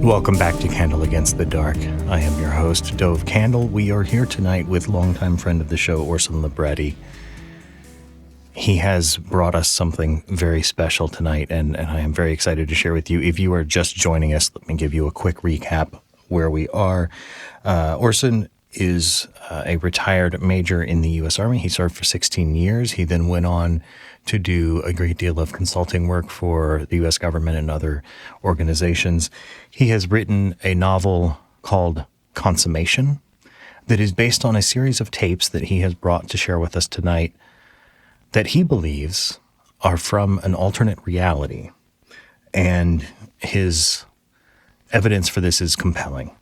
Welcome back to Candle Against the Dark. I am your host, Dov Kandel. We are here tonight with longtime friend of the show, Orson Libretti. He has brought us something very special tonight, and I am very excited to share with you. If you are just joining us, let me give you a quick recap where we are. Orson is a retired major in the U.S. Army. He served for 16 years. He then went on to do a great deal of consulting work for the U.S. government and other organizations. He has written a novel called Consummation that is based on a series of tapes that he has brought to share with us tonight that he believes are from an alternate reality. And his evidence for this is compelling.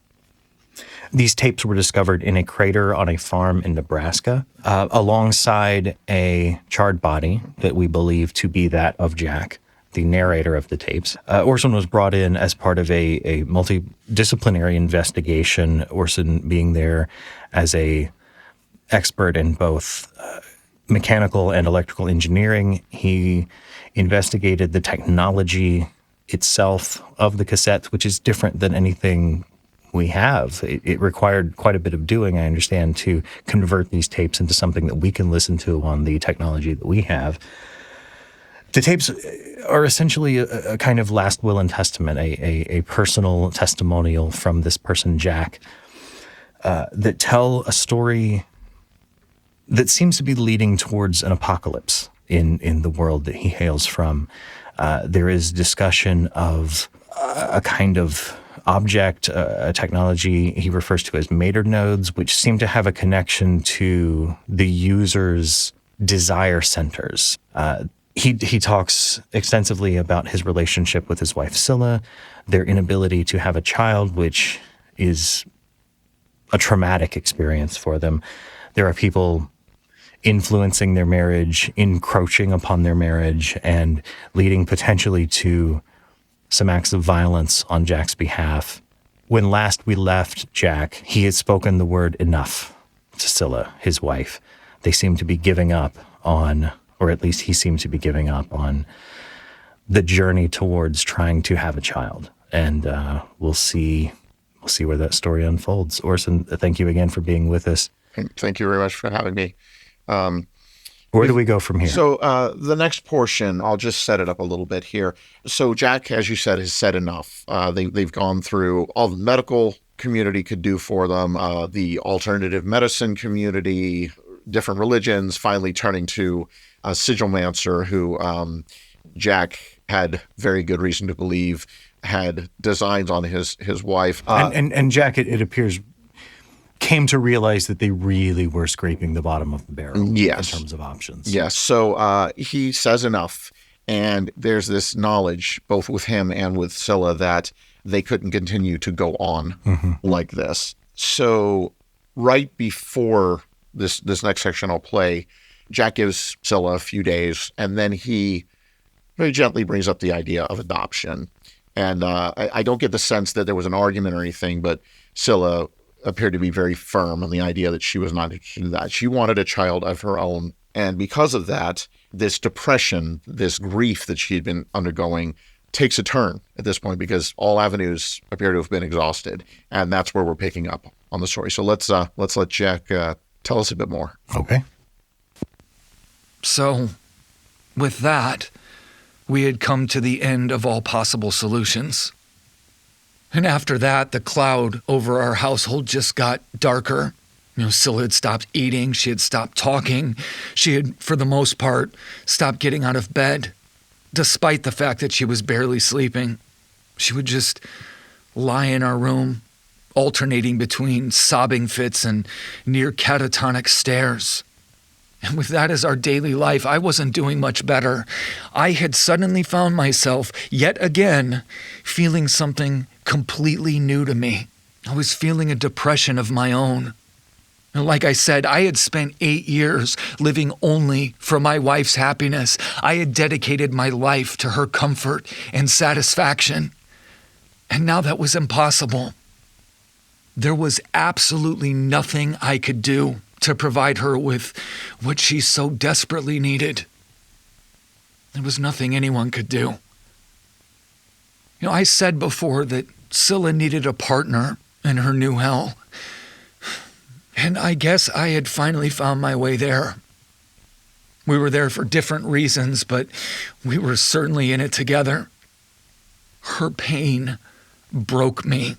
These tapes were discovered in a crater on a farm in Nebraska, alongside a charred body that we believe to be that of Jack, the narrator of the tapes. Orson was brought in as part of a multidisciplinary investigation, Orson being there as a expert in both mechanical and electrical engineering. He investigated the technology itself of the cassettes, which is different than anything we have. It required quite a bit of doing, I understand, to convert these tapes into something that we can listen to on the technology that we have. The tapes are essentially a kind of last will and testament, a personal testimonial from this person, Jack, that tell a story that seems to be leading towards an apocalypse in the world that he hails from. There is discussion of a kind of object, a technology he refers to as mater nodes, which seem to have a connection to the user's desire centers. He talks extensively about his relationship with his wife, Scylla, their inability to have a child, which is a traumatic experience for them. There are people influencing their marriage, encroaching upon their marriage, and leading potentially to some acts of violence on Jack's behalf. When last we left Jack, he had spoken the word enough to Scylla, his wife. They seem to be giving up on, or at least he seemed to be giving up on, the journey towards trying to have a child. And we'll see where that story unfolds. Orson, thank you again for being with us. Thank you very much for having me. Where do we go from here? So the next portion, I'll just set it up a little bit here. So Jack, as you said, has said enough. They've gone through all the medical community could do for them, the alternative medicine community, different religions, finally turning to a sigilmancer who Jack had very good reason to believe had designs on his wife. And Jack, it appears, came to realize that they really were scraping the bottom of the barrel. Yes. In terms of options. Yes. So he says enough. And there's this knowledge, both with him and with Scylla, that they couldn't continue to go on like this. So right before this next section I'll play, Jack gives Scylla a few days, and then he very gently brings up the idea of adoption. And I don't get the sense that there was an argument or anything, but Scylla appeared to be very firm on the idea that she was not interested in that. She wanted a child of her own. And because of that, this depression, this grief that she had been undergoing takes a turn at this point because all avenues appear to have been exhausted. And that's where we're picking up on the story. So let's let Jack tell us a bit more. Okay. So with that, we had come to the end of all possible solutions. And after that, the cloud over our household just got darker. Scylla had stopped eating. She had stopped talking. She had, for the most part, stopped getting out of bed, despite the fact that she was barely sleeping. She would just lie in our room, alternating between sobbing fits and near catatonic stares. And with that as our daily life, I wasn't doing much better. I had suddenly found myself, yet again, feeling something completely new to me. I was feeling a depression of my own. And like I said, I had spent 8 years living only for my wife's happiness. I had dedicated my life to her comfort and satisfaction. And now that was impossible. There was absolutely nothing I could do to provide her with what she so desperately needed. There was nothing anyone could do. I said before that Scylla needed a partner in her new hell. And I guess I had finally found my way there. We were there for different reasons, but we were certainly in it together. Her pain broke me.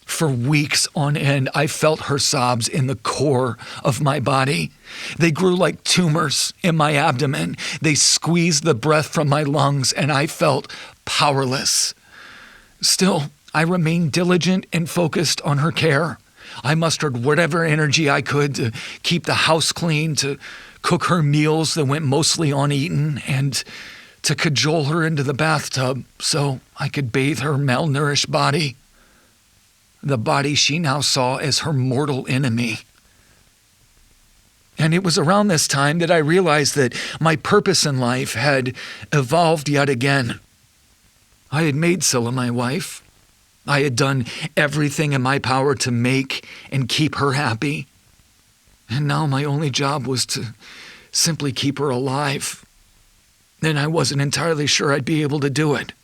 For weeks on end, I felt her sobs in the core of my body. They grew like tumors in my abdomen. They squeezed the breath from my lungs, and I felt powerless. Still, I remained diligent and focused on her care. I mustered whatever energy I could to keep the house clean, to cook her meals that went mostly uneaten, and to cajole her into the bathtub so I could bathe her malnourished body. The body she now saw as her mortal enemy. And it was around this time that I realized that my purpose in life had evolved yet again. I had made Scylla my wife. I had done everything in my power to make and keep her happy. And now my only job was to simply keep her alive. And I wasn't entirely sure I'd be able to do it.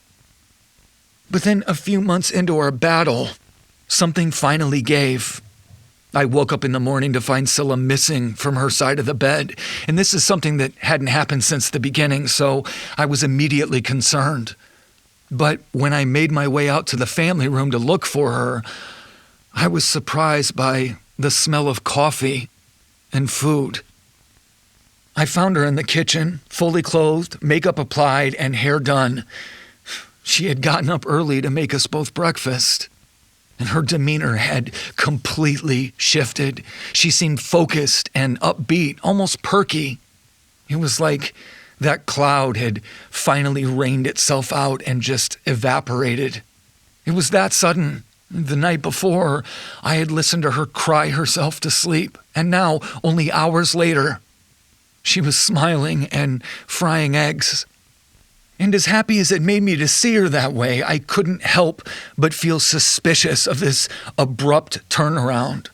But then a few months into our battle, something finally gave. I woke up in the morning to find Scylla missing from her side of the bed. And this is something that hadn't happened since the beginning, so I was immediately concerned. But when I made my way out to the family room to look for her, I was surprised by the smell of coffee and food. I found her in the kitchen, fully clothed, makeup applied, and hair done. She had gotten up early to make us both breakfast, and her demeanor had completely shifted. She seemed focused and upbeat, almost perky. It was like that cloud had finally rained itself out and just evaporated. It was that sudden. The night before, I had listened to her cry herself to sleep, and now, only hours later, she was smiling and frying eggs. And as happy as it made me to see her that way, I couldn't help but feel suspicious of this abrupt turnaround.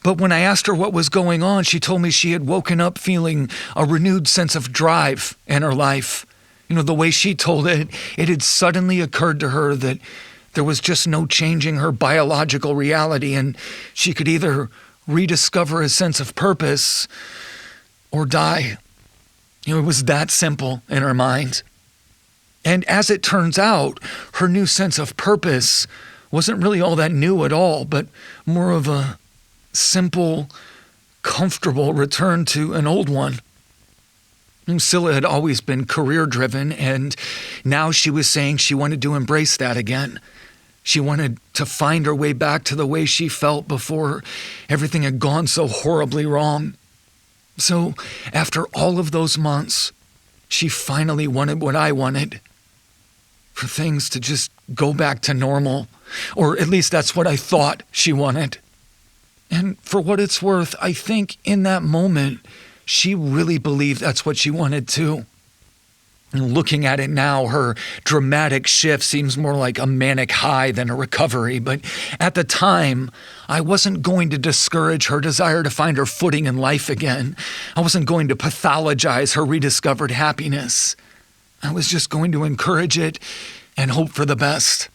But when I asked her what was going on, she told me she had woken up feeling a renewed sense of drive in her life. The way she told it, it had suddenly occurred to her that there was just no changing her biological reality, and she could either rediscover a sense of purpose or die. It was that simple in her mind. And as it turns out, her new sense of purpose wasn't really all that new at all, but more of a simple, comfortable return to an old one. Scylla had always been career-driven, and now she was saying she wanted to embrace that again. She wanted to find her way back to the way she felt before everything had gone so horribly wrong. So after all of those months, she finally wanted what I wanted. For things to just go back to normal. Or at least that's what I thought she wanted. And for what it's worth, I think in that moment, she really believed that's what she wanted too. And looking at it now, her dramatic shift seems more like a manic high than a recovery. But at the time, I wasn't going to discourage her desire to find her footing in life again. I wasn't going to pathologize her rediscovered happiness. I was just going to encourage it and hope for the best.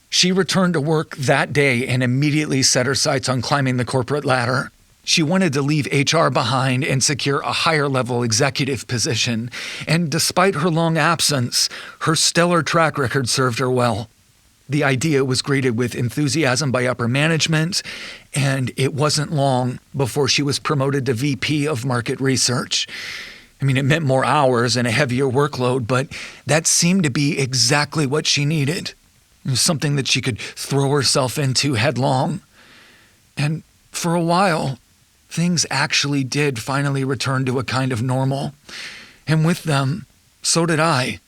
She returned to work that day and immediately set her sights on climbing the corporate ladder. She wanted to leave HR behind and secure a higher-level executive position. And despite her long absence, her stellar track record served her well. The idea was greeted with enthusiasm by upper management, and it wasn't long before she was promoted to VP of Market Research. It meant more hours and a heavier workload, but that seemed to be exactly what she needed. It was something that she could throw herself into headlong. And for a while, things actually did finally return to a kind of normal. And with them, so did I.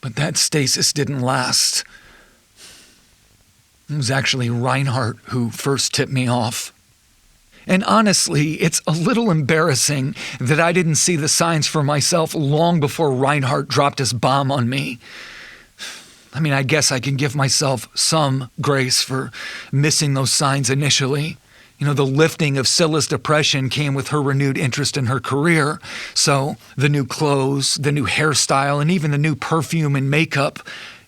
But that stasis didn't last. It was actually Reinhardt who first tipped me off. And honestly, it's a little embarrassing that I didn't see the signs for myself long before Reinhardt dropped his bomb on me. I guess I can give myself some grace for missing those signs initially. The lifting of Scylla's depression came with her renewed interest in her career. So the new clothes, the new hairstyle, and even the new perfume and makeup,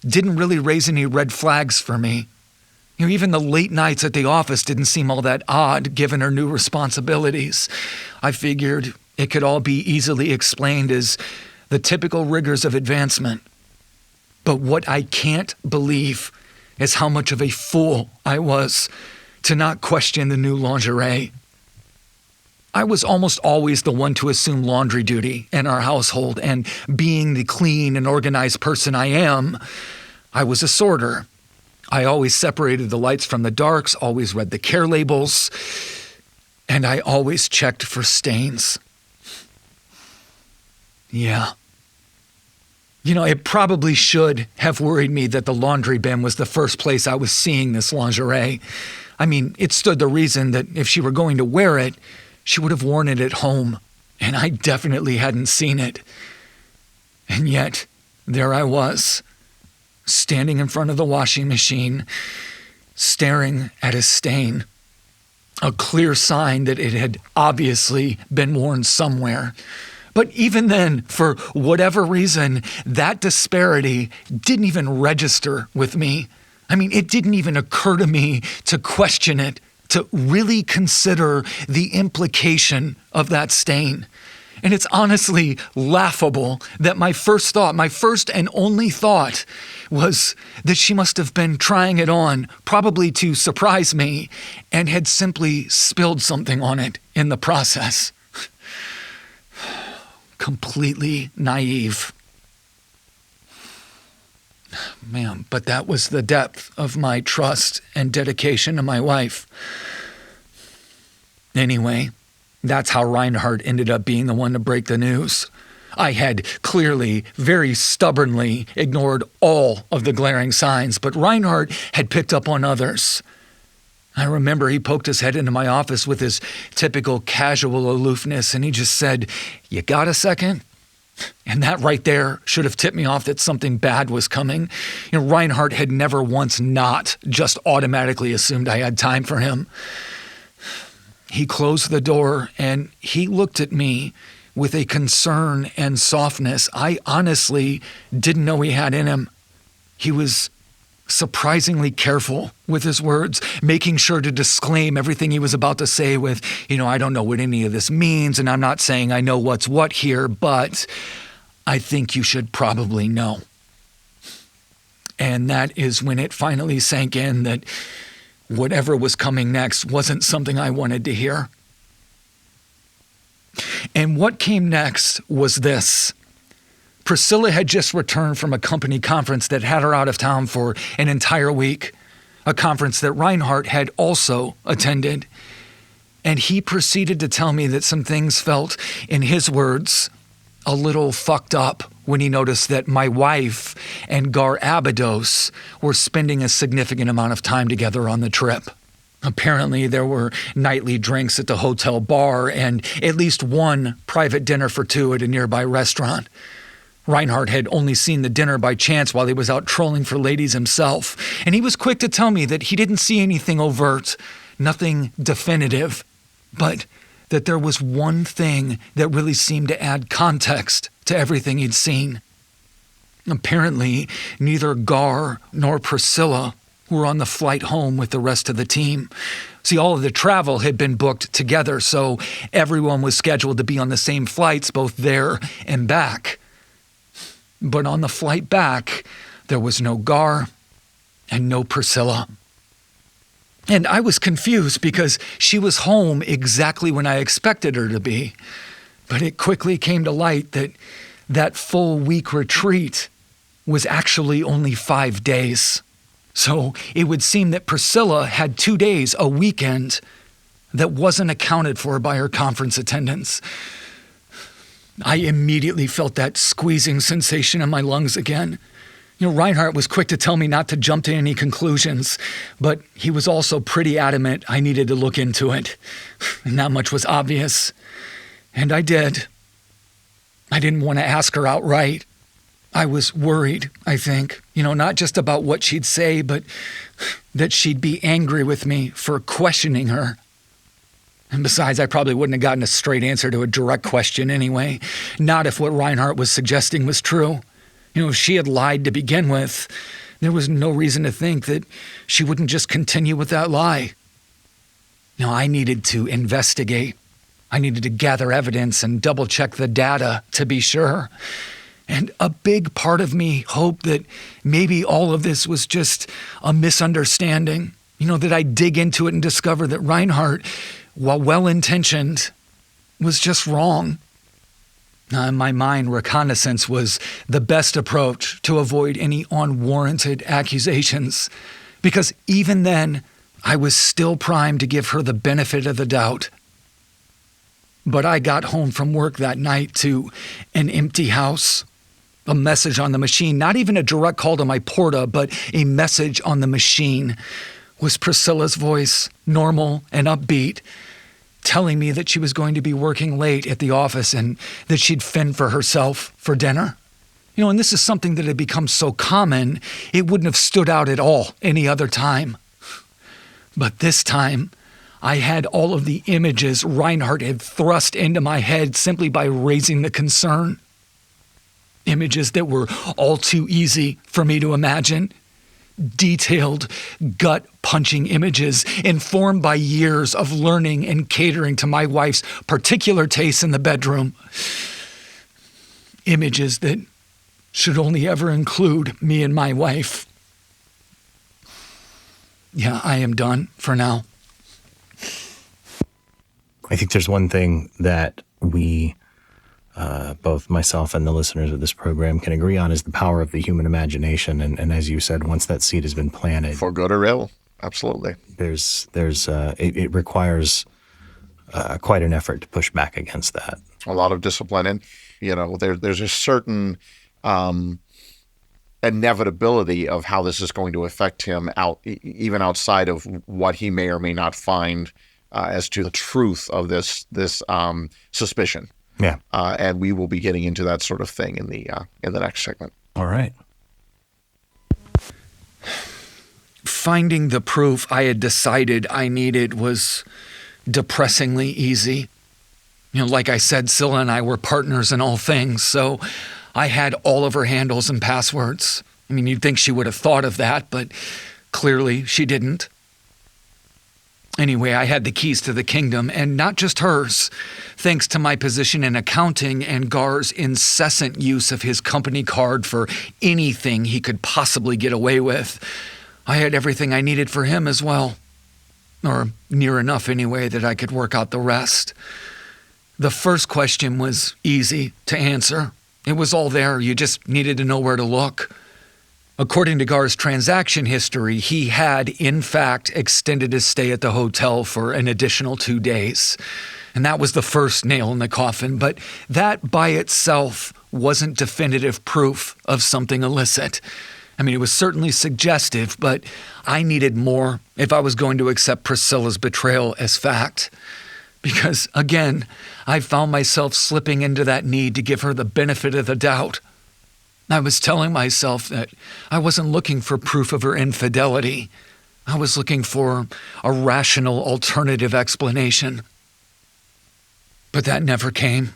didn't really raise any red flags for me. Even the late nights at the office didn't seem all that odd given her new responsibilities. I figured it could all be easily explained as the typical rigors of advancement. But what I can't believe is how much of a fool I was to not question the new lingerie. I was almost always the one to assume laundry duty in our household, and being the clean and organized person I am, I was a sorter. I always separated the lights from the darks, always read the care labels, and I always checked for stains. Yeah. It probably should have worried me that the laundry bin was the first place I was seeing this lingerie. It stood to reason that if she were going to wear it, she would have worn it at home, and I definitely hadn't seen it. And yet, there I was, standing in front of the washing machine, staring at a stain, a clear sign that it had obviously been worn somewhere. But even then, for whatever reason, that disparity didn't even register with me. It didn't even occur to me to question it, to really consider the implication of that stain. And it's honestly laughable that my first and only thought, was that she must have been trying it on, probably to surprise me, and had simply spilled something on it in the process. Completely naive. Man, but that was the depth of my trust and dedication to my wife. Anyway, that's how Reinhardt ended up being the one to break the news. I had clearly, very stubbornly ignored all of the glaring signs, but Reinhardt had picked up on others. I remember he poked his head into my office with his typical casual aloofness, and he just said, "You got a second?" And that right there should have tipped me off that something bad was coming. Reinhardt had never once not just automatically assumed I had time for him. He closed the door, and he looked at me with a concern and softness I honestly didn't know he had in him. He was surprisingly careful with his words, making sure to disclaim everything he was about to say with, I don't know what any of this means, and I'm not saying I know what's what here, but I think you should probably know. And that is when it finally sank in that whatever was coming next wasn't something I wanted to hear. And what came next was this. Priscilla had just returned from a company conference that had her out of town for an entire week, a conference that Reinhardt had also attended. And he proceeded to tell me that some things felt, in his words, a little fucked up when he noticed that my wife and Gar Abydos were spending a significant amount of time together on the trip. Apparently, there were nightly drinks at the hotel bar and at least one private dinner for two at a nearby restaurant. Reinhardt had only seen the dinner by chance while he was out trolling for ladies himself, and he was quick to tell me that he didn't see anything overt, nothing definitive, but that there was one thing that really seemed to add context to everything he'd seen. Apparently, neither Gar nor Priscilla were on the flight home with the rest of the team. See, all of the travel had been booked together, so everyone was scheduled to be on the same flights, both there and back. But on the flight back, there was no Gar and no Priscilla. And I was confused because she was home exactly when I expected her to be. But it quickly came to light that that full week retreat was actually only 5 days. So it would seem that Priscilla had 2 days, a weekend, that wasn't accounted for by her conference attendance. I immediately felt that squeezing sensation in my lungs again. Reinhardt was quick to tell me not to jump to any conclusions, but he was also pretty adamant I needed to look into it. Not much was obvious. And I did. I didn't want to ask her outright. I was worried, I think, not just about what she'd say, but that she'd be angry with me for questioning her. And besides, I probably wouldn't have gotten a straight answer to a direct question anyway, not if what Reinhardt was suggesting was true. If she had lied to begin with, there was no reason to think that she wouldn't just continue with that lie. I needed to investigate. I needed to gather evidence and double-check the data to be sure. And a big part of me hoped that maybe all of this was just a misunderstanding. That I'd dig into it and discover that Reinhardt, while well-intentioned, was just wrong. In my mind, reconnaissance was the best approach to avoid any unwarranted accusations, because even then, I was still primed to give her the benefit of the doubt. But I got home from work that night to an empty house, a message on the machine, not even a direct call to my porta, but a message on the machine was Priscilla's voice, normal and upbeat, telling me that she was going to be working late at the office and that she'd fend for herself for dinner. And this is something that had become so common, it wouldn't have stood out at all any other time. But this time, I had all of the images Reinhardt had thrust into my head simply by raising the concern. Images that were all too easy for me to imagine. Detailed, gut-punching images informed by years of learning and catering to my wife's particular tastes in the bedroom. Images that should only ever include me and my wife. Yeah, I am done for now. I think there's one thing that we, both myself and the listeners of this program, can agree on is the power of the human imagination. And as you said, once that seed has been planted, For good or ill, absolutely. It requires quite an effort to push back against that. A lot of discipline, and there's a certain inevitability of how this is going to affect him even outside of what he may or may not find as to the truth of this suspicion. Yeah. And we will be getting into that sort of thing in the next segment. All right. Finding the proof I had decided I needed was depressingly easy. Like I said, Scylla and I were partners in all things, so I had all of her handles and passwords. You'd think she would have thought of that, but clearly she didn't. Anyway, I had the keys to the kingdom, and not just hers. Thanks to my position in accounting and Gar's incessant use of his company card for anything he could possibly get away with, I had everything I needed for him as well. Or near enough anyway that I could work out the rest. The first question was easy to answer. It was all there. You just needed to know where to look. According to Gar's transaction history, he had, in fact, extended his stay at the hotel for an additional 2 days. And that was the first nail in the coffin. But that by itself wasn't definitive proof of something illicit. It was certainly suggestive, but I needed more if I was going to accept Priscilla's betrayal as fact. Because, again, I found myself slipping into that need to give her the benefit of the doubt. I was telling myself that I wasn't looking for proof of her infidelity. I was looking for a rational alternative explanation. But that never came.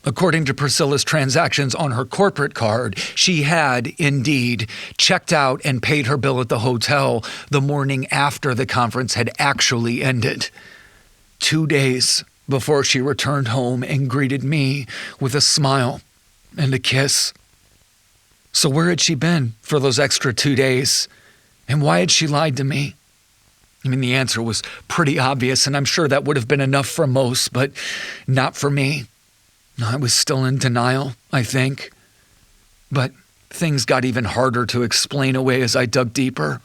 According to Priscilla's transactions on her corporate card, she had, indeed, checked out and paid her bill at the hotel the morning after the conference had actually ended. 2 days before she returned home and greeted me with a smile and a kiss. So where had she been for those extra 2 days? And why had she lied to me? The answer was pretty obvious, and I'm sure that would have been enough for most, but not for me. I was still in denial, I think. But things got even harder to explain away as I dug deeper.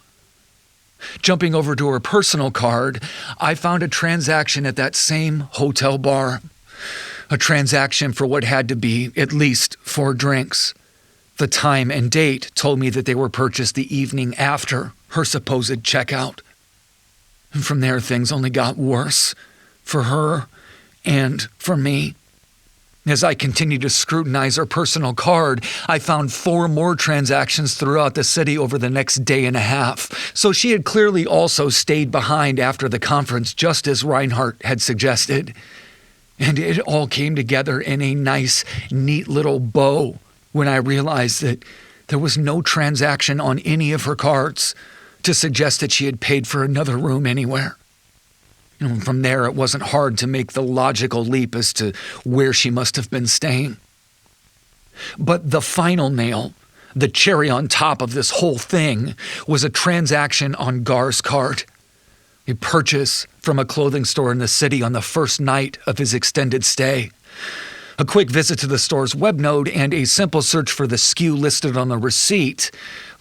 Jumping over to her personal card, I found a transaction at that same hotel bar. A transaction for what had to be at least 4 drinks. The time and date told me that they were purchased the evening after her supposed checkout. And from there, things only got worse for her and for me. As I continued to scrutinize her personal card, I found 4 more transactions throughout the city over the next day and a half. So she had clearly also stayed behind after the conference, just as Reinhardt had suggested. And it all came together in a nice, neat little bow when I realized that there was no transaction on any of her cards to suggest that she had paid for another room anywhere. From there, it wasn't hard to make the logical leap as to where she must have been staying. But the final nail, the cherry on top of this whole thing, was a transaction on Gar's card. A purchase from a clothing store in the city on the first night of his extended stay. A quick visit to the store's web node and a simple search for the SKU listed on the receipt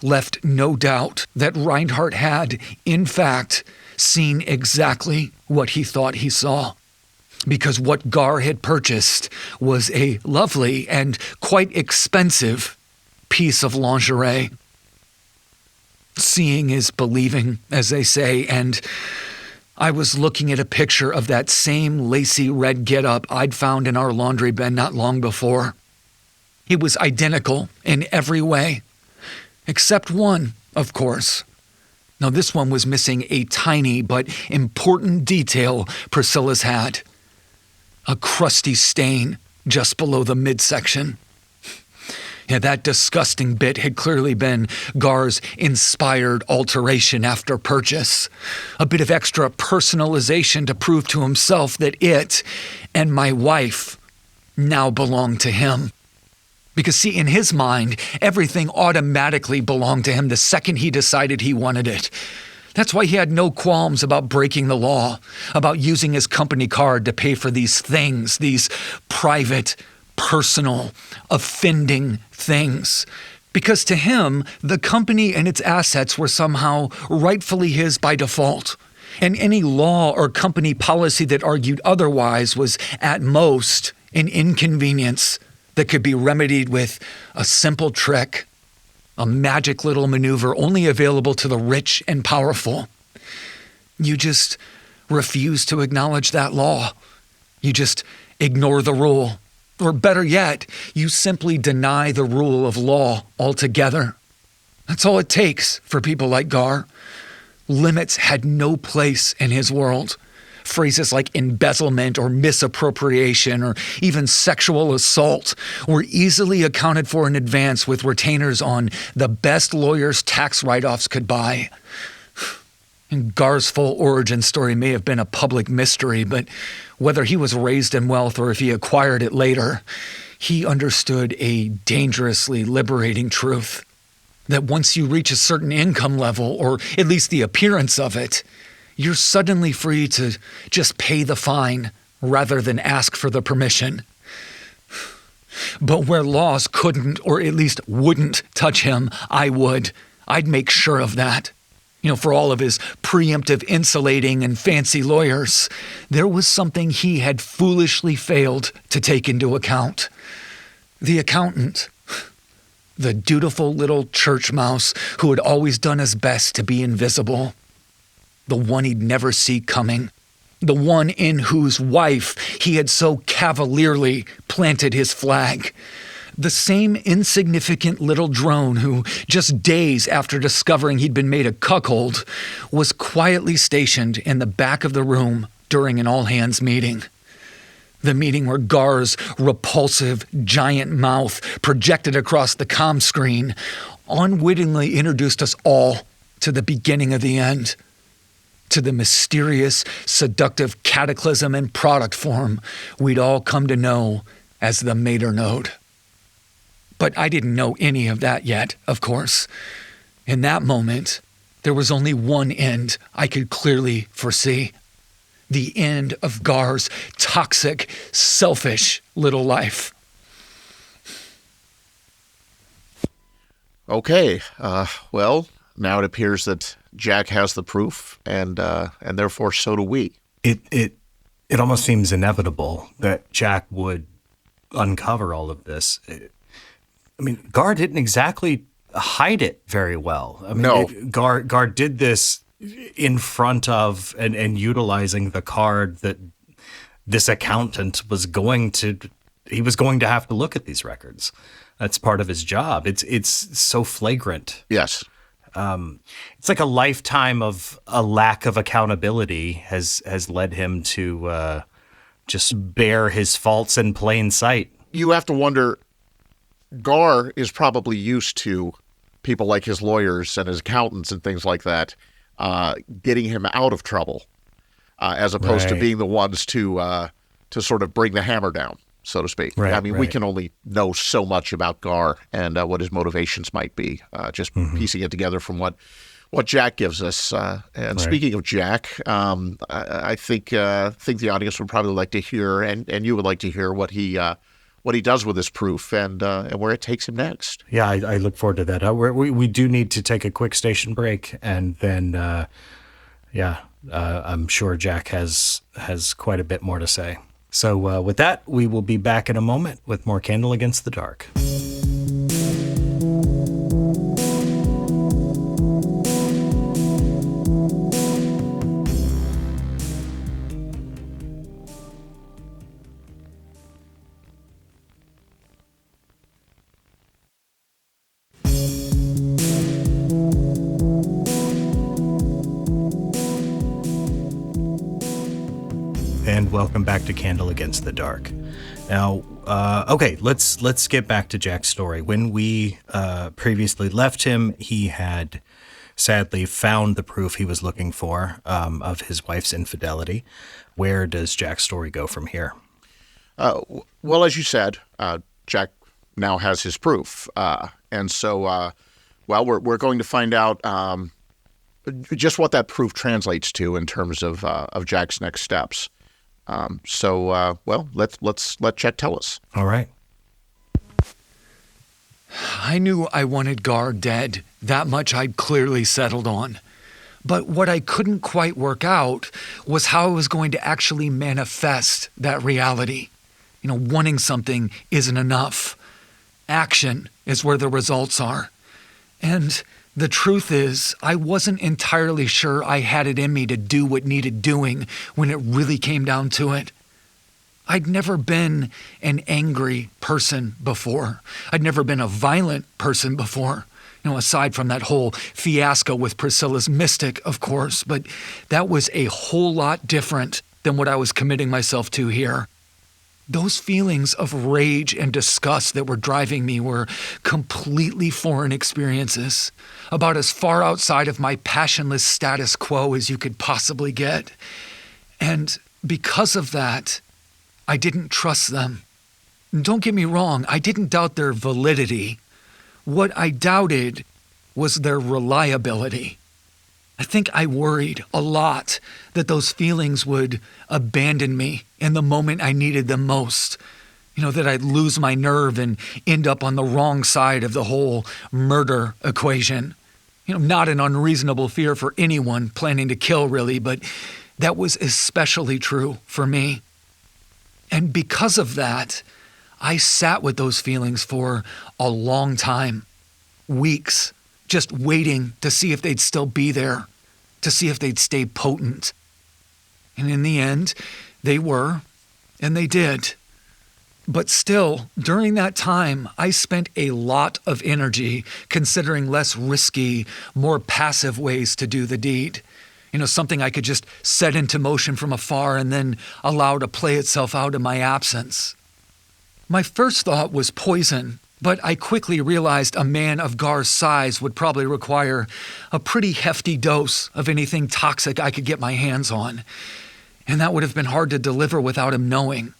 left no doubt that Reinhardt had, in fact, seen exactly what he thought he saw. Because what Gar had purchased was a lovely and quite expensive piece of lingerie. Seeing is believing, as they say, and I was looking at a picture of that same lacy red getup I'd found in our laundry bin not long before. It was identical in every way, except one, of course. Now, this one was missing a tiny but important detail Priscilla's had. A crusty stain just below the midsection. Yeah, that disgusting bit had clearly been Gar's inspired alteration after purchase. A bit of extra personalization to prove to himself that it and my wife now belonged to him. Because see, in his mind, everything automatically belonged to him the second he decided he wanted it. That's why he had no qualms about breaking the law, about using his company card to pay for these things, these private, personal, offending things. Because to him, the company and its assets were somehow rightfully his by default. And any law or company policy that argued otherwise was, at most, an inconvenience that could be remedied with a simple trick, a magic little maneuver only available to the rich and powerful. You just refuse to acknowledge that law. You just ignore the rule. Or better yet, you simply deny the rule of law altogether. That's all it takes for people like Gar. Limits had no place in his world. Phrases like embezzlement or misappropriation or even sexual assault were easily accounted for in advance with retainers on the best lawyers tax write-offs could buy. And Gar's full origin story may have been a public mystery, but whether he was raised in wealth or if he acquired it later, he understood a dangerously liberating truth. That once you reach a certain income level, or at least the appearance of it, you're suddenly free to just pay the fine rather than ask for the permission. But where laws couldn't, or at least wouldn't, touch him, I would. I'd make sure of that. For all of his preemptive insulating and fancy lawyers, there was something he had foolishly failed to take into account. The accountant. The dutiful little church mouse who had always done his best to be invisible. The one he'd never see coming. The one in whose wife he had so cavalierly planted his flag. The same insignificant little drone who, just days after discovering he'd been made a cuckold, was quietly stationed in the back of the room during an all-hands meeting. The meeting where Gar's repulsive giant mouth projected across the comm screen unwittingly introduced us all to the beginning of the end. To the mysterious, seductive cataclysm in product form we'd all come to know as the Mater Node. But I didn't know any of that yet, of course. In that moment, there was only one end I could clearly foresee. The end of Gar's toxic, selfish little life. Okay, well, now it appears that Jack has the proof, and therefore so do we. It almost seems inevitable that Jack would uncover all of this. Gar didn't exactly hide it very well. No. Gar did this in front of and utilizing the card that this accountant was going to have to look at these records. That's part of his job. It's so flagrant. Yes. It's like a lifetime of a lack of accountability has led him to just bear his faults in plain sight. You have to wonder, Gar is probably used to people like his lawyers and his accountants and things like that getting him out of trouble, as opposed to Right. being the ones to sort of bring the hammer down, so to speak. Right, I mean, we right. can only know so much about Gar and what his motivations might be, just piecing it together from what Jack gives us. And Right. speaking of Jack, I think the audience would probably like to hear, and you would like to hear what he does with this proof and where it takes him next. Yeah, I look forward to that. We do need to take a quick station break, and then, I'm sure Jack has quite a bit more to say. So with that, we will be back in a moment with more Candle Against the Dark. And welcome back to Candle Against the Dark. Now, let's get back to Jack's story. When we previously left him, he had sadly found the proof he was looking for of his wife's infidelity. Where does Jack's story go from here? Well, as you said, Jack now has his proof, and so we're going to find out just what that proof translates to in terms of Jack's next steps. Let's let Chet tell us. All right. I knew I wanted Gar dead. That much I'd clearly settled on. But what I couldn't quite work out was how I was going to actually manifest that reality. Wanting something isn't enough. Action is where the results are. And the truth is, I wasn't entirely sure I had it in me to do what needed doing when it really came down to it. I'd never been an angry person before. I'd never been a violent person before. Aside from that whole fiasco with Priscilla's mystic, of course, but that was a whole lot different than what I was committing myself to here. Those feelings of rage and disgust that were driving me were completely foreign experiences, about as far outside of my passionless status quo as you could possibly get. And because of that, I didn't trust them. Don't get me wrong, I didn't doubt their validity. What I doubted was their reliability. I think I worried a lot that those feelings would abandon me in the moment I needed them most. That I'd lose my nerve and end up on the wrong side of the whole murder equation. Not an unreasonable fear for anyone planning to kill, really, but that was especially true for me. And because of that, I sat with those feelings for a long time, weeks, just waiting to see if they'd still be there, to see if they'd stay potent. And in the end, they were, and they did. But still, during that time, I spent a lot of energy considering less risky, more passive ways to do the deed. Something I could just set into motion from afar and then allow to play itself out in my absence. My first thought was poison, but I quickly realized a man of Gar's size would probably require a pretty hefty dose of anything toxic I could get my hands on. And that would have been hard to deliver without him knowing.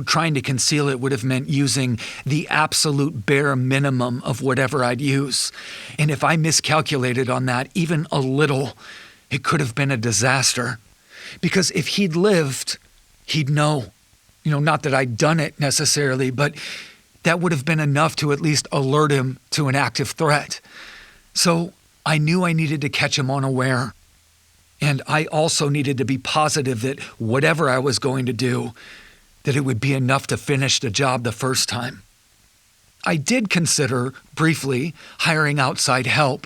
Trying to conceal it would have meant using the absolute bare minimum of whatever I'd use. And if I miscalculated on that even a little, it could have been a disaster. Because if he'd lived, he'd know. Not that I'd done it necessarily, but that would have been enough to at least alert him to an active threat. So I knew I needed to catch him unaware. And I also needed to be positive that whatever I was going to do, that it would be enough to finish the job the first time. I did consider, briefly, hiring outside help,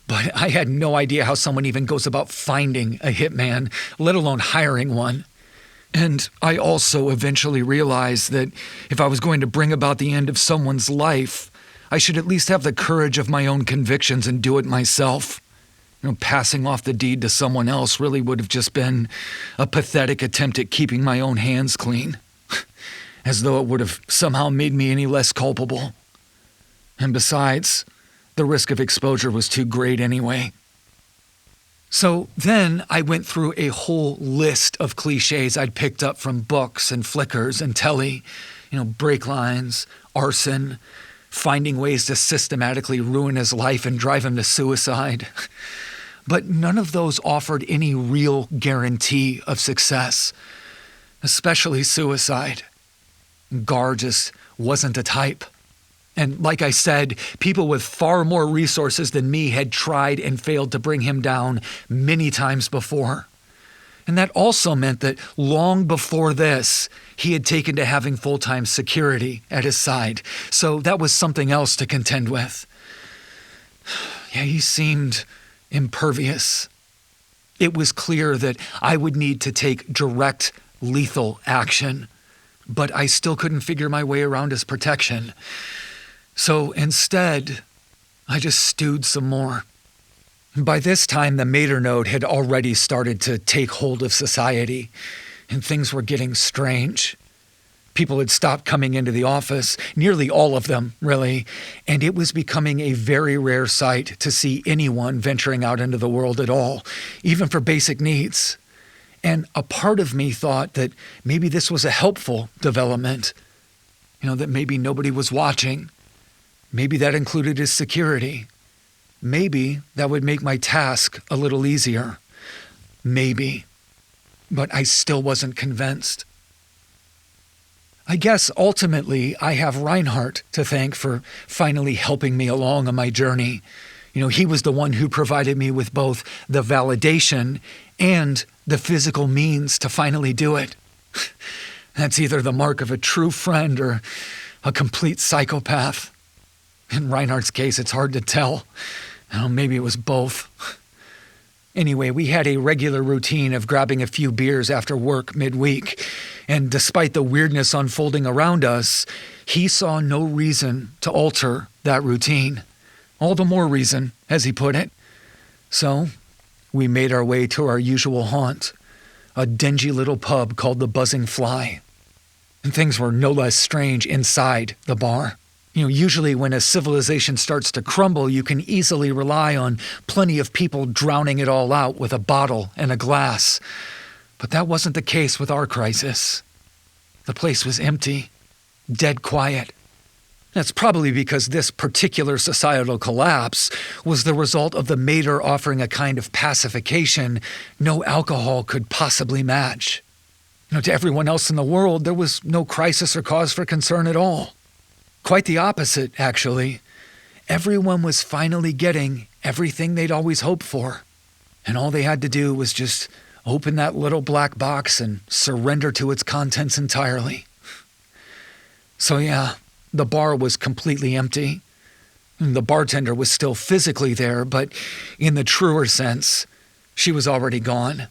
but I had no idea how someone even goes about finding a hitman, let alone hiring one. And I also eventually realized that if I was going to bring about the end of someone's life, I should at least have the courage of my own convictions and do it myself. Passing off the deed to someone else really would have just been a pathetic attempt at keeping my own hands clean, as though it would have somehow made me any less culpable. And besides, the risk of exposure was too great anyway. So then I went through a whole list of cliches I'd picked up from books and flickers and telly, brake lines, arson, finding ways to systematically ruin his life and drive him to suicide. But none of those offered any real guarantee of success, especially suicide. Gar just wasn't the type. And like I said, people with far more resources than me had tried and failed to bring him down many times before. And that also meant that long before this, he had taken to having full-time security at his side. So that was something else to contend with. Yeah, he seemed impervious. It was clear that I would need to take direct, lethal action, but I still couldn't figure my way around his protection. So instead, I just stewed some more. By this time, the Mater node had already started to take hold of society, and things were getting strange. People had stopped coming into the office, nearly all of them, really, and it was becoming a very rare sight to see anyone venturing out into the world at all, even for basic needs. And a part of me thought that maybe this was a helpful development, that maybe nobody was watching. Maybe that included his security. Maybe that would make my task a little easier. Maybe. But I still wasn't convinced. I guess ultimately I have Reinhardt to thank for finally helping me along on my journey. He was the one who provided me with both the validation and the physical means to finally do it. That's either the mark of a true friend or a complete psychopath. In Reinhardt's case, it's hard to tell. Maybe it was both. Anyway, we had a regular routine of grabbing a few beers after work midweek, and despite the weirdness unfolding around us, he saw no reason to alter that routine. All the more reason, as he put it. So, we made our way to our usual haunt, a dingy little pub called the Buzzing Fly. And things were no less strange inside the bar. Usually when a civilization starts to crumble, you can easily rely on plenty of people drowning it all out with a bottle and a glass. But that wasn't the case with our crisis. The place was empty, dead quiet. That's probably because this particular societal collapse was the result of the Mater offering a kind of pacification no alcohol could possibly match. To everyone else in the world, there was no crisis or cause for concern at all. Quite the opposite, actually. Everyone was finally getting everything they'd always hoped for. And all they had to do was just open that little black box and surrender to its contents entirely. So yeah, the bar was completely empty. The bartender was still physically there, but in the truer sense, she was already gone.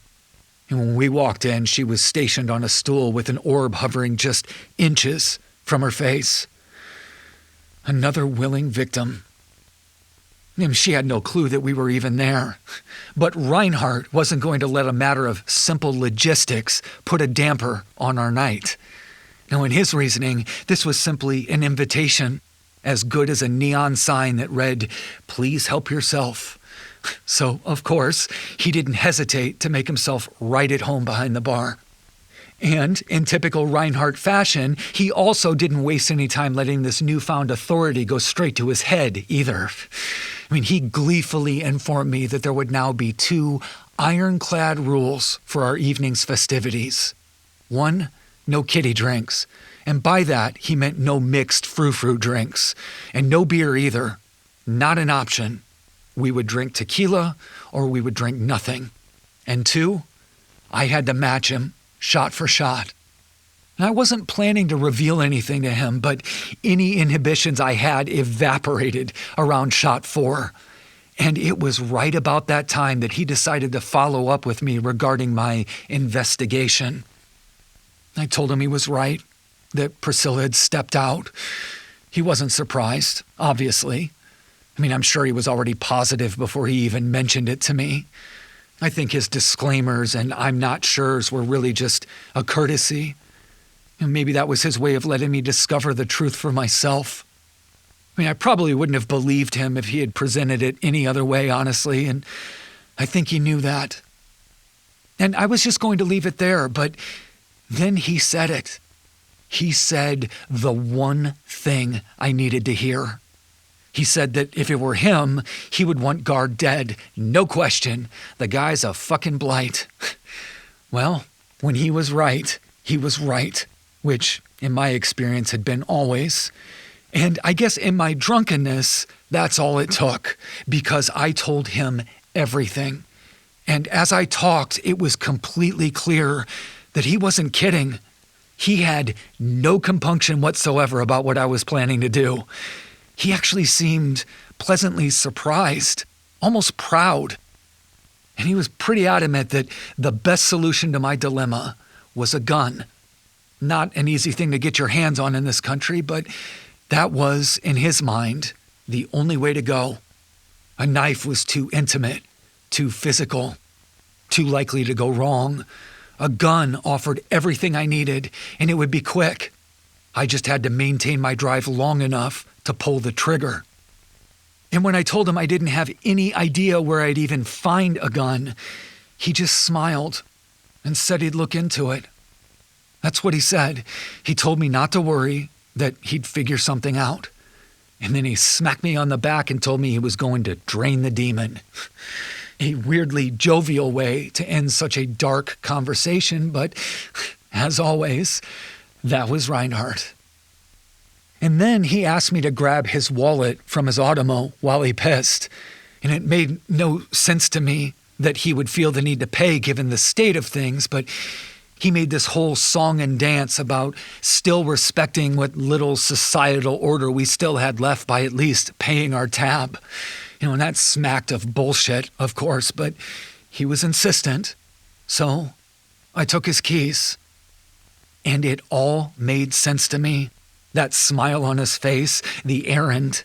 And when we walked in, she was stationed on a stool with an orb hovering just inches from her face. Another willing victim. And she had no clue that we were even there. But Reinhardt wasn't going to let a matter of simple logistics put a damper on our night. Now, in his reasoning, this was simply an invitation, as good as a neon sign that read, "Please help yourself." So, of course, he didn't hesitate to make himself right at home behind the bar. And in typical Reinhardt fashion, he also didn't waste any time letting this newfound authority go straight to his head either. He gleefully informed me that there would now be 2 ironclad rules for our evening's festivities. 1, no kiddie drinks. And by that, he meant no mixed frou-frou drinks. And no beer either. Not an option. We would drink tequila or we would drink nothing. And 2, I had to match him. Shot for shot. And I wasn't planning to reveal anything to him, but any inhibitions I had evaporated around shot 4. And it was right about that time that he decided to follow up with me regarding my investigation. I told him he was right, that Priscilla had stepped out. He wasn't surprised, obviously. I'm sure he was already positive before he even mentioned it to me. I think his disclaimers and "I'm not sure's" were really just a courtesy. And maybe that was his way of letting me discover the truth for myself. I mean, I probably wouldn't have believed him if he had presented it any other way, honestly, and I think he knew that. And I was just going to leave it there, but then he said it. He said the one thing I needed to hear. He said that if it were him, he would want Guard dead. No question. The guy's a fucking blight. Well, when he was right, which in my experience had been always. And I guess in my drunkenness, that's all it took, because I told him everything. And as I talked, it was completely clear that he wasn't kidding. He had no compunction whatsoever about what I was planning to do. He actually seemed pleasantly surprised, almost proud. And he was pretty adamant that the best solution to my dilemma was a gun. Not an easy thing to get your hands on in this country, but that was, in his mind, the only way to go. A knife was too intimate, too physical, too likely to go wrong. A gun offered everything I needed, and it would be quick. I just had to maintain my drive long enough to pull the trigger. And when I told him I didn't have any idea where I'd even find a gun, he just smiled and said he'd look into it. That's what he said. He told me not to worry, that he'd figure something out. And then he smacked me on the back and told me he was going to drain the demon. A weirdly jovial way to end such a dark conversation, but as always, that was Reinhardt. And then he asked me to grab his wallet from his Automo while he pissed. And it made no sense to me that he would feel the need to pay given the state of things, but he made this whole song and dance about still respecting what little societal order we still had left by at least paying our tab. And that smacked of bullshit, of course, but he was insistent. So I took his keys. And it all made sense to me. That smile on his face, the errand,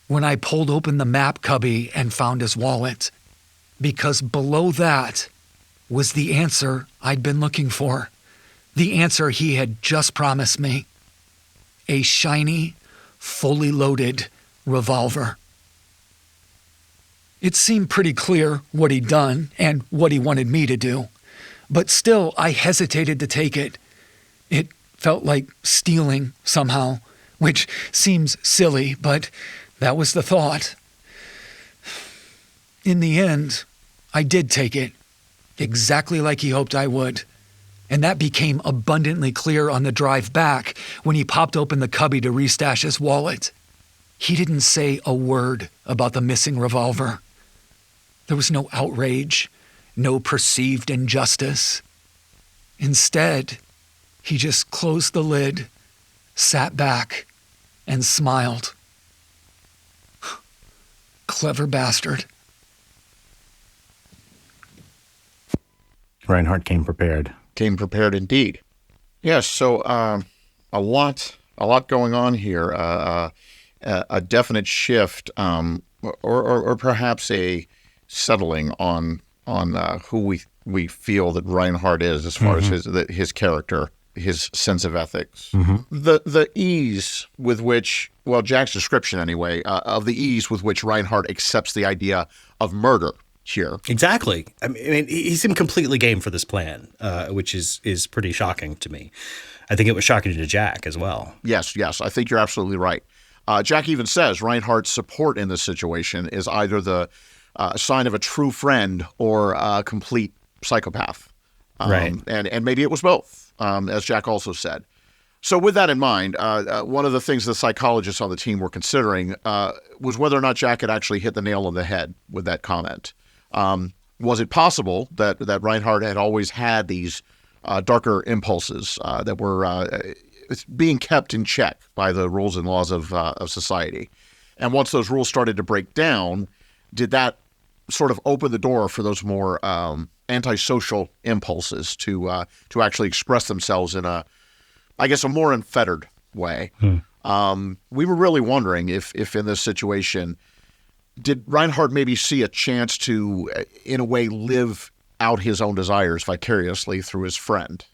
when I pulled open the map cubby and found his wallet. Because below that was the answer I'd been looking for. The answer he had just promised me. A shiny, fully loaded revolver. It seemed pretty clear what he'd done and what he wanted me to do. But still, I hesitated to take it. It felt like stealing somehow, which seems silly, but that was the thought. In the end, I did take it, exactly like he hoped I would. And that became abundantly clear on the drive back when he popped open the cubby to restash his wallet. He didn't say a word about the missing revolver. There was no outrage, no perceived injustice. Instead, he just closed the lid, sat back, and smiled. Clever bastard. Reinhardt came prepared. Came prepared indeed. Yes, so a lot going on here. A definite shift, or perhaps a settling on who we feel that Reinhardt is as far as his character, his sense of ethics. The ease with which, well, Jack's description anyway, of the ease with which Reinhardt accepts the idea of murder here. Exactly. I mean, he seemed completely game for this plan, which is pretty shocking to me. I think it was shocking to Jack as well. Yes, I think you're absolutely right. Jack even says Reinhardt's support in this situation is either the sign of a true friend or a complete psychopath. Right. And maybe it was both, as Jack also said. So with that in mind, one of the things the psychologists on the team were considering was whether or not Jack had actually hit the nail on the head with that comment. Was it possible that Reinhardt had always had these darker impulses that were being kept in check by the rules and laws of society? And once those rules started to break down, did that sort of open the door for those more antisocial impulses to actually express themselves in a more unfettered way? We were really wondering if in this situation, did Reinhardt maybe see a chance to, in a way, live out his own desires vicariously through his friend?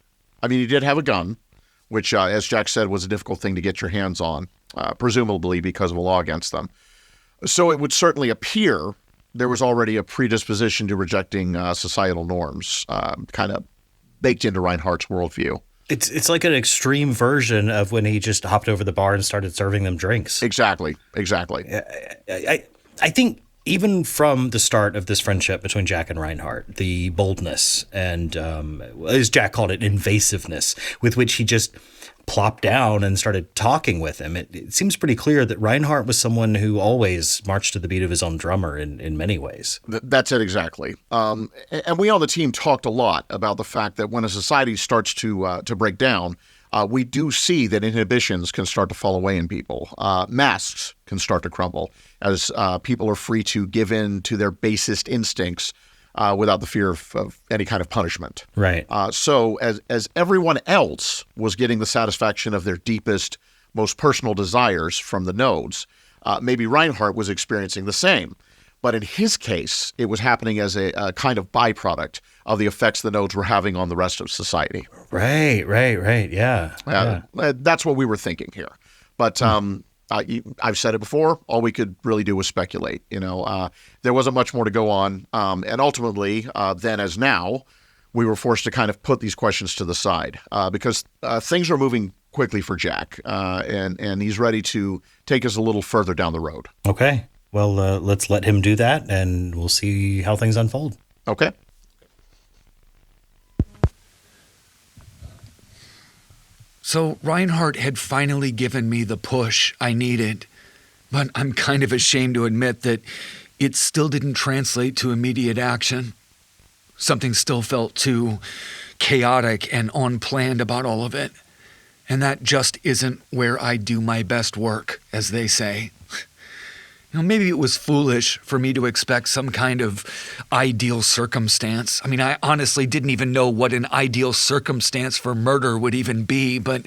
I mean, he did have a gun, which, as Jack said, was a difficult thing to get your hands on. presumably because of a law against them. So it would certainly appear there was already a predisposition to rejecting societal norms, kind of baked into Reinhardt's worldview. It's like an extreme version of when he just hopped over the bar and started serving them drinks. Exactly. I think even from the start of this friendship between Jack and Reinhardt, the boldness and, as Jack called it, invasiveness with which he just plopped down and started talking with him, it seems pretty clear that Reinhardt was someone who always marched to the beat of his own drummer in many ways. That's it exactly. And we on the team talked a lot about the fact that when a society starts to break down, we do see that inhibitions can start to fall away in people. Masks can start to crumble as people are free to give in to their basest instincts without the fear of any kind of punishment. Right. So as everyone else was getting the satisfaction of their deepest, most personal desires from the nodes, maybe Reinhardt was experiencing the same. But in his case, it was happening as a kind of byproduct of the effects the nodes were having on the rest of society. Right. Yeah. That's what we were thinking here. But I've said it before, all we could really do was speculate. There wasn't much more to go on. And ultimately, then as now, we were forced to kind of put these questions to the side because things are moving quickly for Jack, and he's ready to take us a little further down the road. Okay. Well, let's let him do that, and we'll see how things unfold. Okay. So Reinhardt had finally given me the push I needed, but I'm kind of ashamed to admit that it still didn't translate to immediate action. Something still felt too chaotic and unplanned about all of it, and that just isn't where I do my best work, as they say. Maybe it was foolish for me to expect some kind of ideal circumstance. I mean, I honestly didn't even know what an ideal circumstance for murder would even be, but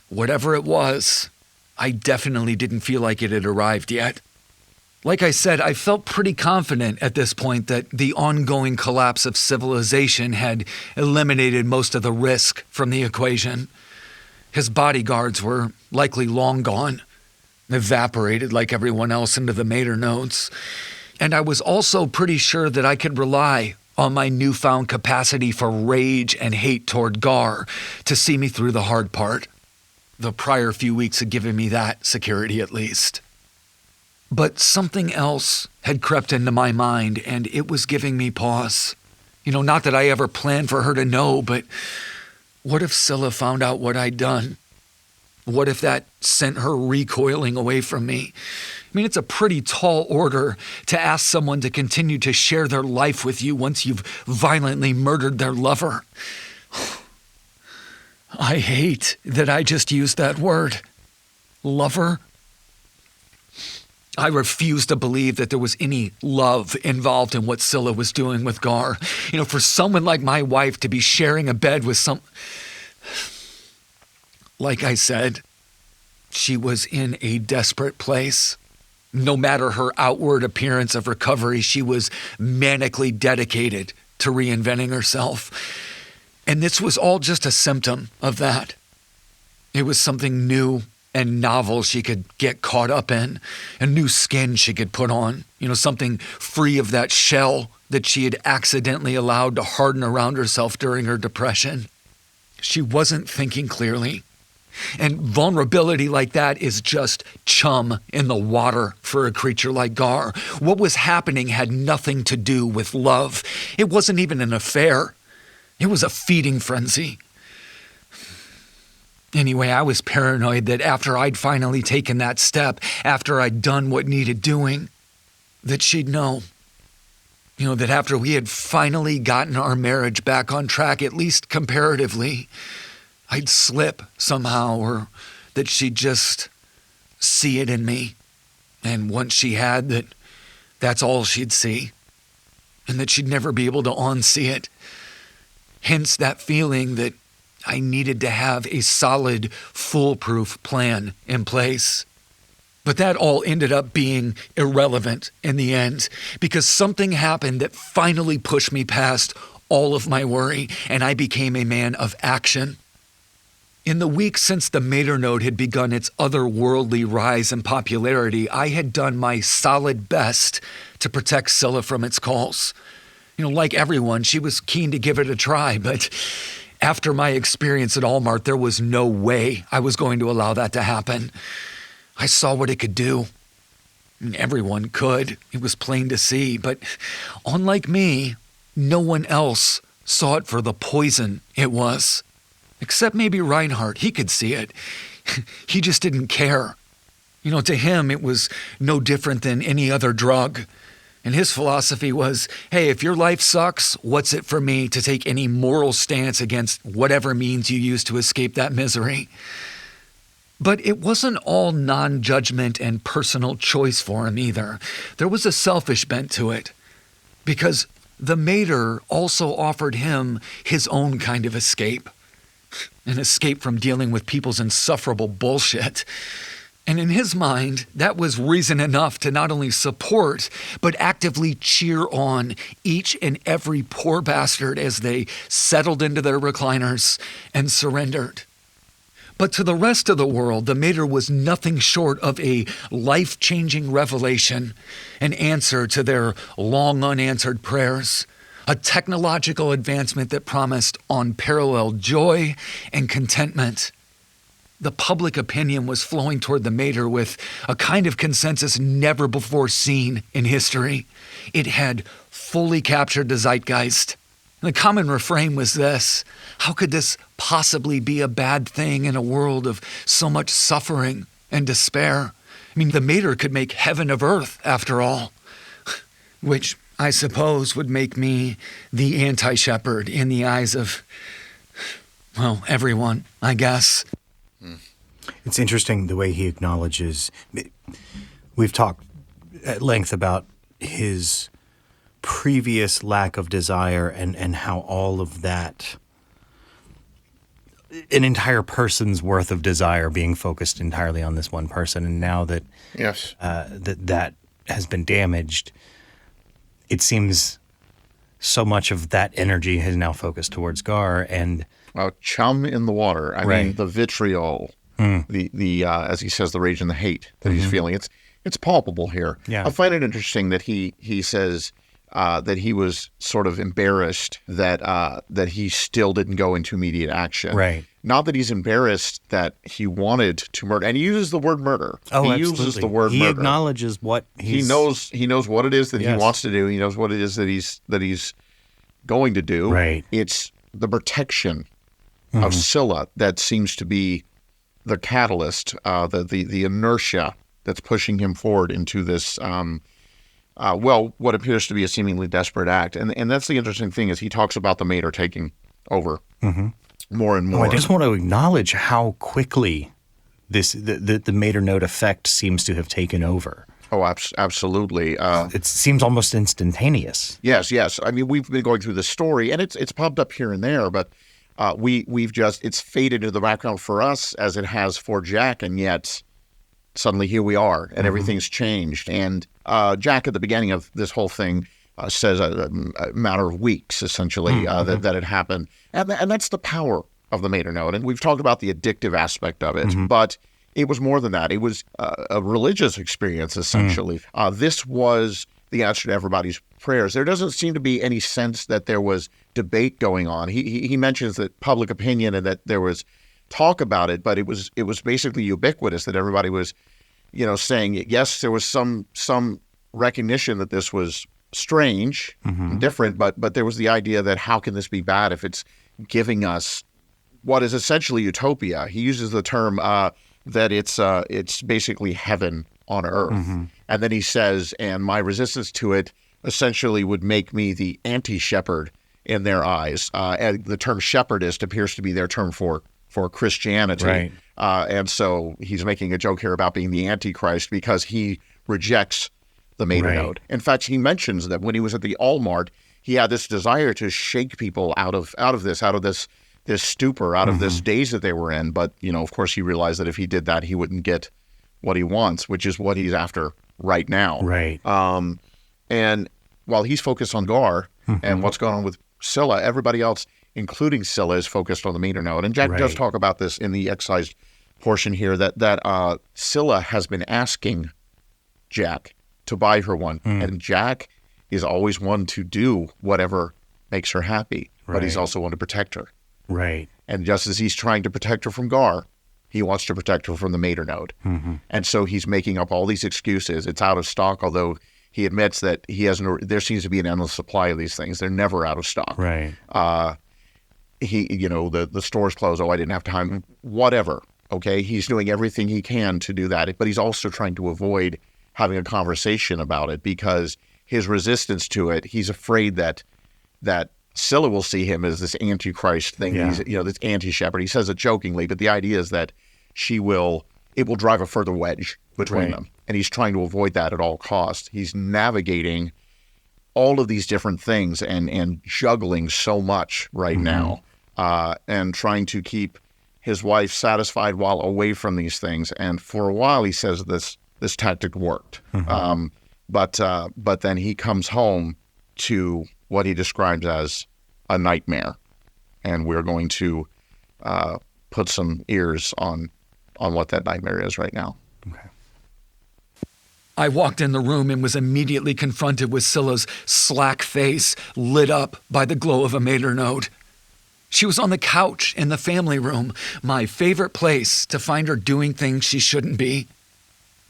whatever it was, I definitely didn't feel like it had arrived yet. Like I said, I felt pretty confident at this point that the ongoing collapse of civilization had eliminated most of the risk from the equation. His bodyguards were likely long gone, evaporated like everyone else into the mater nodes. And I was also pretty sure that I could rely on my newfound capacity for rage and hate toward Gar to see me through the hard part. The prior few weeks had given me that security at least. But something else had crept into my mind, and it was giving me pause. Not that I ever planned for her to know, but what if Scylla found out what I'd done? What if that sent her recoiling away from me? I mean, it's a pretty tall order to ask someone to continue to share their life with you once you've violently murdered their lover. I hate that I just used that word. Lover? I refuse to believe that there was any love involved in what Scylla was doing with Gar. For someone like my wife to be sharing a bed with some... Like I said, she was in a desperate place. No matter her outward appearance of recovery, she was manically dedicated to reinventing herself. And this was all just a symptom of that. It was something new and novel she could get caught up in, a new skin she could put on, something free of that shell that she had accidentally allowed to harden around herself during her depression. She wasn't thinking clearly. And vulnerability like that is just chum in the water for a creature like Gar. What was happening had nothing to do with love. It wasn't even an affair. It was a feeding frenzy. Anyway, I was paranoid that after I'd finally taken that step, after I'd done what needed doing, that she'd know. That after we had finally gotten our marriage back on track, at least comparatively, I'd slip somehow, or that she'd just see it in me. And once she had, that's all she'd see. And that she'd never be able to unsee it. Hence that feeling that I needed to have a solid, foolproof plan in place. But that all ended up being irrelevant in the end, because something happened that finally pushed me past all of my worry, and I became a man of action. In the weeks since the Mater Node had begun its otherworldly rise in popularity, I had done my solid best to protect Scylla from its calls. Like everyone, she was keen to give it a try, but after my experience at Allmart, there was no way I was going to allow that to happen. I saw what it could do. Everyone could. It was plain to see, but unlike me, no one else saw it for the poison it was. Except maybe Reinhardt. He could see it. He just didn't care. To him, it was no different than any other drug. And his philosophy was, hey, if your life sucks, what's it for me to take any moral stance against whatever means you use to escape that misery? But it wasn't all non-judgment and personal choice for him either. There was a selfish bent to it. Because the Mater also offered him his own kind of escape. An escape from dealing with people's insufferable bullshit. And in his mind, that was reason enough to not only support, but actively cheer on each and every poor bastard as they settled into their recliners and surrendered. But to the rest of the world, the Mater was nothing short of a life-changing revelation, an answer to their long unanswered prayers. A technological advancement that promised unparalleled joy and contentment. The public opinion was flowing toward the Mater with a kind of consensus never before seen in history. It had fully captured the zeitgeist. The common refrain was this: how could this possibly be a bad thing in a world of so much suffering and despair? The Mater could make heaven of earth, after all. Which I suppose would make me the anti-shepherd in the eyes of, everyone, I guess. It's interesting the way he acknowledges. We've talked at length about his previous lack of desire and how all of that, an entire person's worth of desire being focused entirely on this one person. And now that Yes. that has been damaged, it seems so much of that energy has now focused towards Gar and Chum in the water. I Right. mean, the vitriol, the as he says, the rage and the hate that he's feeling. It's palpable here. Yeah. I find it interesting that he says that he was sort of embarrassed that he still didn't go into immediate action. Right. Not that he's embarrassed that he wanted to murder, and he uses the word murder. Oh, he absolutely. uses the word he murder. acknowledges what He knows what it is that he Yes. wants to do. He knows what it is that he's going to do. Right. It's the protection of Scylla that seems to be the catalyst, the inertia that's pushing him forward into this what appears to be a seemingly desperate act. And that's the interesting thing is he talks about the Mater taking over more and more. I just want to acknowledge how quickly the Mater Node effect seems to have taken over. Oh, absolutely. It seems almost instantaneous. Yes. I mean, we've been going through this story, and it's popped up here and there, but it's faded into the background for us as it has for Jack, and yet suddenly here we are, and everything's changed. And Jack, at the beginning of this whole thing, says a matter of weeks, essentially, that it happened. And that's the power of the Mater Node. And we've talked about the addictive aspect of it, but it was more than that. It was a religious experience, essentially. This was the answer to everybody's prayers. There doesn't seem to be any sense that there was debate going on. He mentions that public opinion and that there was talk about it, but it was basically ubiquitous that everybody was, saying, yes, there was some recognition that this was strange and different, but there was the idea that how can this be bad if it's giving us what is essentially utopia? He uses the term that it's basically heaven on earth. And then he says, and my resistance to it essentially would make me the anti-shepherd in their eyes. And the term shepherdist appears to be their term for Christianity. Right. And so he's making a joke here about being the Antichrist because he rejects the Mater Node. In fact, he mentions that when he was at the Allmart, he had this desire to shake people out of this stupor, out of this daze that they were in. But, of course, he realized that if he did that, he wouldn't get what he wants, which is what he's after right now. Right. And while he's focused on Gar and what's going on with Scylla, everybody else including Scylla, is focused on the meter node. And Jack Right. does talk about this in the excised portion here, that Scylla has been asking Jack to buy her one. And Jack is always one to do whatever makes her happy, but he's Right. also one to protect her. Right. And just as he's trying to protect her from Gar, he wants to protect her from the mater node. And so he's making up all these excuses. It's out of stock, although he admits that he has there seems to be an endless supply of these things. They're never out of stock. Right. The store's closed. Oh, I didn't have time. Whatever. Okay. He's doing everything he can to do that, but he's also trying to avoid having a conversation about it because his resistance to it, he's afraid that Scylla will see him as this antichrist thing. Yeah. He's, this anti-shepherd. He says it jokingly, but the idea is that it will drive a further wedge between Right. them. And he's trying to avoid that at all costs. He's navigating all of these different things and juggling so much right now, and trying to keep his wife satisfied while away from these things. And for a while, he says this tactic worked. But then he comes home to what he describes as a nightmare. And we're going to put some ears on what that nightmare is right now. Okay. I walked in the room and was immediately confronted with Scylla's slack face lit up by the glow of a mater node. She was on the couch in the family room, my favorite place to find her doing things she shouldn't be.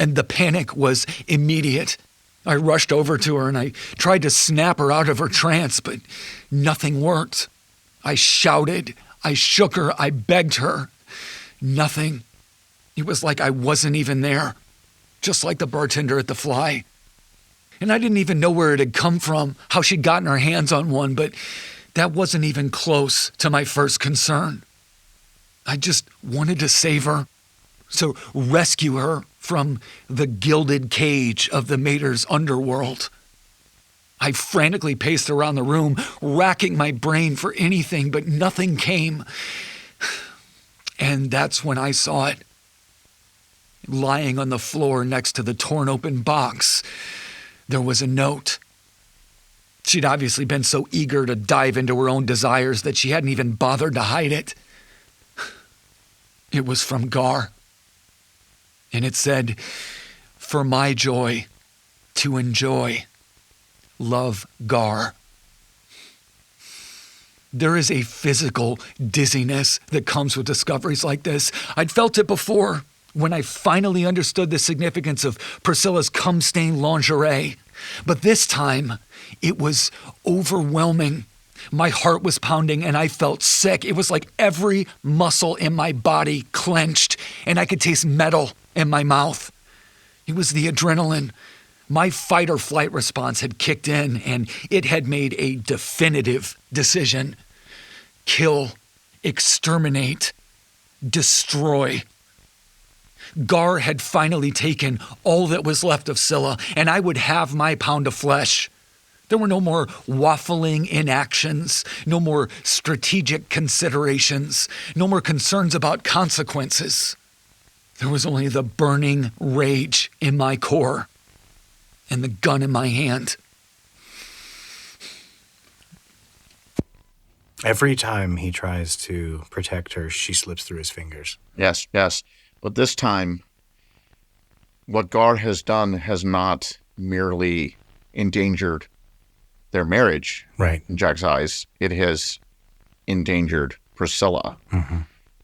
And the panic was immediate. I rushed over to her and I tried to snap her out of her trance, but nothing worked. I shouted, I shook her, I begged her. Nothing. It was like I wasn't even there, just like the bartender at the Fly. And I didn't even know where it had come from, how she'd gotten her hands on one, but that wasn't even close to my first concern. I just wanted to save her, to rescue her from the gilded cage of the mater's underworld. I frantically paced around the room, racking my brain for anything, but nothing came. And that's when I saw it. Lying on the floor next to the torn open box, there was a note. She'd obviously been so eager to dive into her own desires that she hadn't even bothered to hide it. It was from Gar. And it said, "For my joy to enjoy, love Gar." There is a physical dizziness that comes with discoveries like this. I'd felt it before when I finally understood the significance of Priscilla's cum-stained lingerie. But this time, it was overwhelming. My heart was pounding and I felt sick. It was like every muscle in my body clenched and I could taste metal in my mouth. It was the adrenaline. My fight or flight response had kicked in and it had made a definitive decision. Kill, exterminate, destroy. Gar had finally taken all that was left of Scylla, and I would have my pound of flesh. There were no more waffling inactions, no more strategic considerations, no more concerns about consequences. There was only the burning rage in my core and the gun in my hand. Every time he tries to protect her, she slips through his fingers. Yes, yes. But this time, what Gar has done has not merely endangered their marriage, Right. in Jack's eyes. It has endangered Priscilla.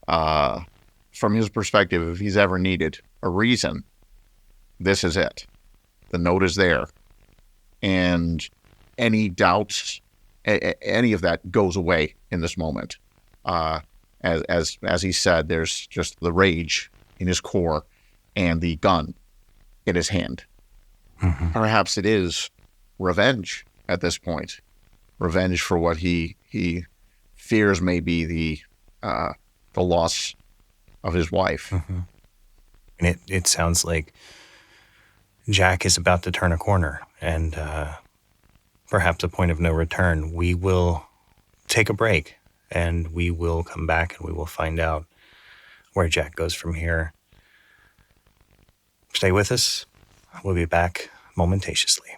From his perspective, if he's ever needed a reason, this is it. The note is there. And any doubts, any of that goes away in this moment. As he said, there's just the rage in his core and the gun in his hand. Perhaps it is revenge at this point. Revenge for what he fears may be the loss of his wife. And it sounds like Jack is about to turn a corner and perhaps a point of no return. We will take a break and we will come back and we will find out where Jack goes from here. Stay with us. We'll be back momentatiously.